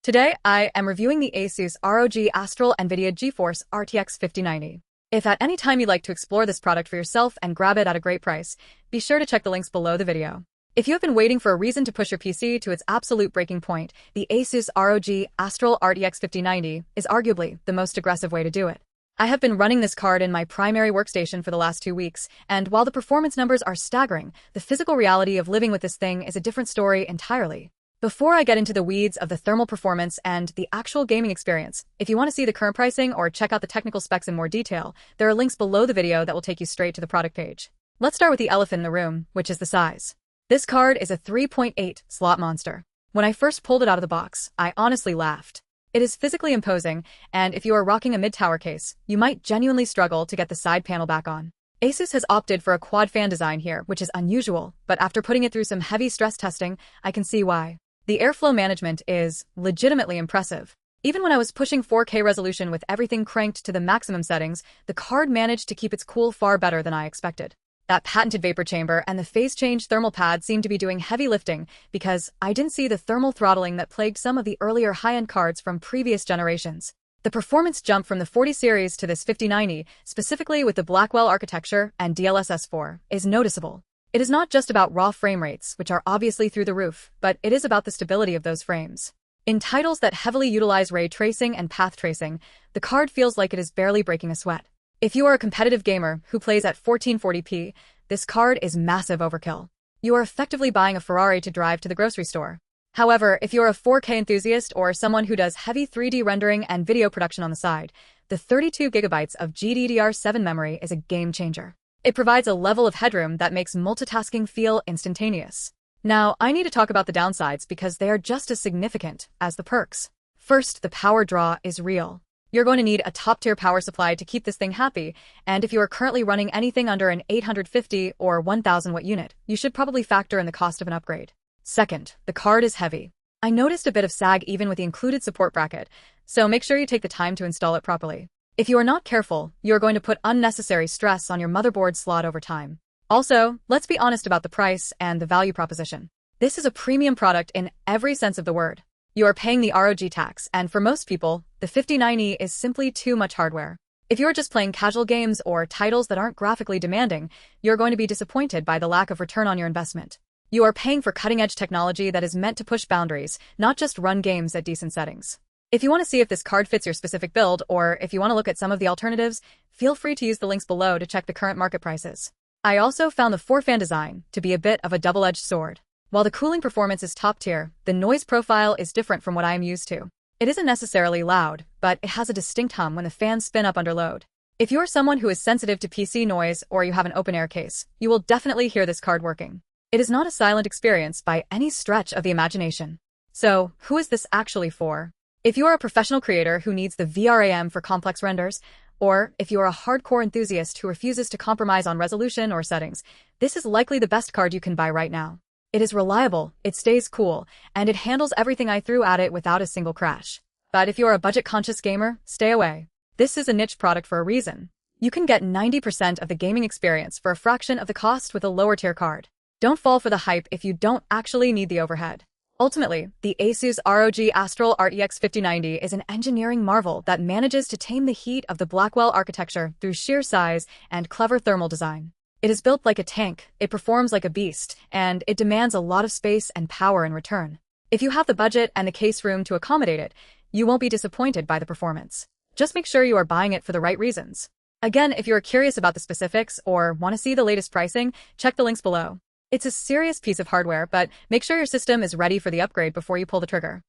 Today, I am reviewing the ASUS ROG Astral NVIDIA GeForce RTX 5090. If at any time you'd like to explore this product for yourself and grab it at a great price, be sure to check the links below the video. If you have been waiting for a reason to push your PC to its absolute breaking point, the ASUS ROG Astral RTX 5090 is arguably the most aggressive way to do it. I have been running this card in my primary workstation for the last 2 weeks, and while the performance numbers are staggering, the physical reality of living with this thing is a different story entirely. Before I get into the weeds of the thermal performance and the actual gaming experience, if you want to see the current pricing or check out the technical specs in more detail, there are links below the video that will take you straight to the product page. Let's start with the elephant in the room, which is the size. This card is a 3.8 slot monster. When I first pulled it out of the box, I honestly laughed. It is physically imposing, and if you are rocking a mid-tower case, you might genuinely struggle to get the side panel back on. ASUS has opted for a quad fan design here, which is unusual, but after putting it through some heavy stress testing, I can see why. The airflow management is legitimately impressive. Even when I was pushing 4K resolution with everything cranked to the maximum settings, the card managed to keep its cool far better than I expected. That patented vapor chamber and the phase change thermal pad seem to be doing heavy lifting because I didn't see the thermal throttling that plagued some of the earlier high-end cards from previous generations. The performance jump from the 40 series to this 5090, specifically with the Blackwell architecture and DLSS 4, is noticeable. It is not just about raw frame rates, which are obviously through the roof, but it is about the stability of those frames. In titles that heavily utilize ray tracing and path tracing, the card feels like it is barely breaking a sweat. If you are a competitive gamer who plays at 1440p, this card is massive overkill. You are effectively buying a Ferrari to drive to the grocery store. However, if you're a 4K enthusiast or someone who does heavy 3D rendering and video production on the side, the 32GB of GDDR7 memory is a game changer. It provides a level of headroom that makes multitasking feel instantaneous. Now, I need to talk about the downsides because they are just as significant as the perks. First, the power draw is real. You're going to need a top-tier power supply to keep this thing happy, and if you are currently running anything under an 850 or 1000 watt unit, you should probably factor in the cost of an upgrade. Second, the card is heavy. I noticed a bit of sag even with the included support bracket, so make sure you take the time to install it properly. If you are not careful, you are going to put unnecessary stress on your motherboard slot over time. Also, let's be honest about the price and the value proposition. This is a premium product in every sense of the word. You are paying the ROG tax, and for most people, the 5090 is simply too much hardware. If you're just playing casual games or titles that aren't graphically demanding, you're going to be disappointed by the lack of return on your investment. You are paying for cutting-edge technology that is meant to push boundaries, not just run games at decent settings. If you want to see if this card fits your specific build, or if you want to look at some of the alternatives, feel free to use the links below to check the current market prices. I also found the 4-fan design to be a bit of a double-edged sword. While the cooling performance is top tier, the noise profile is different from what I am used to. It isn't necessarily loud, but it has a distinct hum when the fans spin up under load. If you're someone who is sensitive to PC noise or you have an open-air case, you will definitely hear this card working. It is not a silent experience by any stretch of the imagination. So, who is this actually for? If you are a professional creator who needs the VRAM for complex renders, or if you are a hardcore enthusiast who refuses to compromise on resolution or settings, this is likely the best card you can buy right now. It is reliable, it stays cool, and it handles everything I threw at it without a single crash. But if you're a budget-conscious gamer, stay away. This is a niche product for a reason. You can get 90% of the gaming experience for a fraction of the cost with a lower-tier card. Don't fall for the hype if you don't actually need the overhead. Ultimately, the ASUS ROG Astral RTX 5090 is an engineering marvel that manages to tame the heat of the Blackwell architecture through sheer size and clever thermal design. It is built like a tank, it performs like a beast, and it demands a lot of space and power in return. If you have the budget and the case room to accommodate it, you won't be disappointed by the performance. Just make sure you are buying it for the right reasons. Again, if you are curious about the specifics or want to see the latest pricing, check the links below. It's a serious piece of hardware, but make sure your system is ready for the upgrade before you pull the trigger.